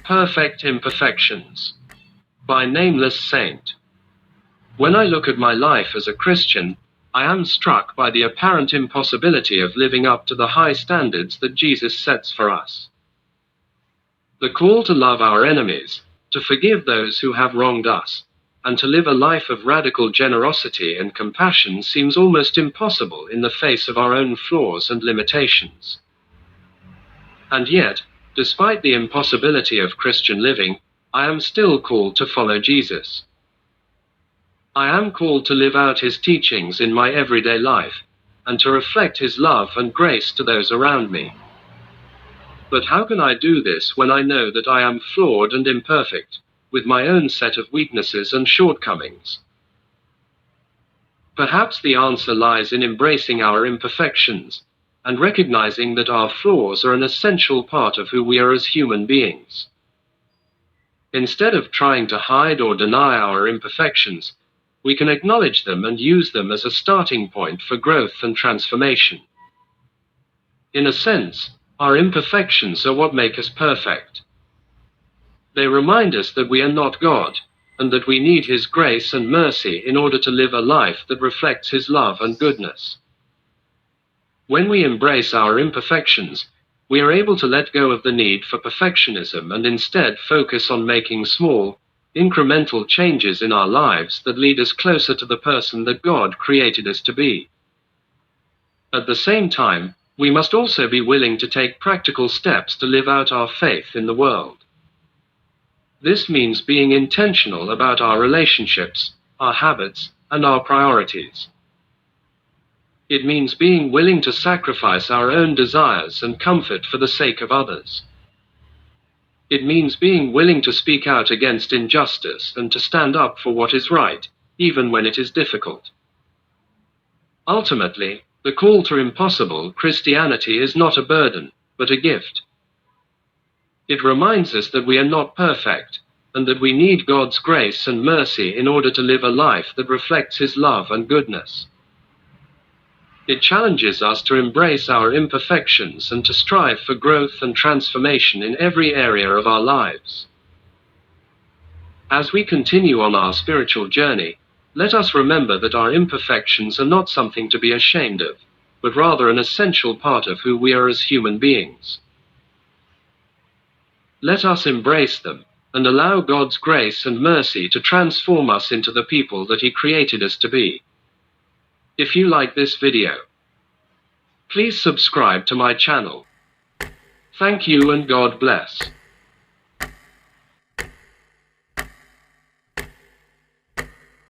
Perfect Imperfections by Nameless Saint. When I look at my life as a Christian, I am struck by the apparent impossibility of living up to the high standards that Jesus sets for us. The call to love our enemies, to forgive those who have wronged us, and to live a life of radical generosity and compassion seems almost impossible in the face of our own flaws and limitations. And yet, despite the impossibility of Christian living, I am still called to follow Jesus. I am called to live out his teachings in my everyday life, and to reflect his love and grace to those around me. But how can I do this when I know that I am flawed and imperfect, with my own set of weaknesses and shortcomings? Perhaps the answer lies in embracing our imperfections, and recognizing that our flaws are an essential part of who we are as human beings. Instead of trying to hide or deny our imperfections, we can acknowledge them and use them as a starting point for growth and transformation. In a sense, our imperfections are what make us perfect. They remind us that we are not God, and that we need his grace and mercy in order to live a life that reflects his love and goodness. When we embrace our imperfections, we are able to let go of the need for perfectionism and instead focus on making small, incremental changes in our lives that lead us closer to the person that God created us to be. At the same time, we must also be willing to take practical steps to live out our faith in the world. This means being intentional about our relationships, our habits, and our priorities. It means being willing to sacrifice our own desires and comfort for the sake of others. It means being willing to speak out against injustice and to stand up for what is right, even when it is difficult. Ultimately, the call to impossible Christianity is not a burden, but a gift. It reminds us that we are not perfect, and that we need God's grace and mercy in order to live a life that reflects his love and goodness. It challenges us to embrace our imperfections and to strive for growth and transformation in every area of our lives. As we continue on our spiritual journey, let us remember that our imperfections are not something to be ashamed of, but rather an essential part of who we are as human beings. Let us embrace them and allow God's grace and mercy to transform us into the people that he created us to be. If you like this video, please subscribe to my channel. Thank you and God bless.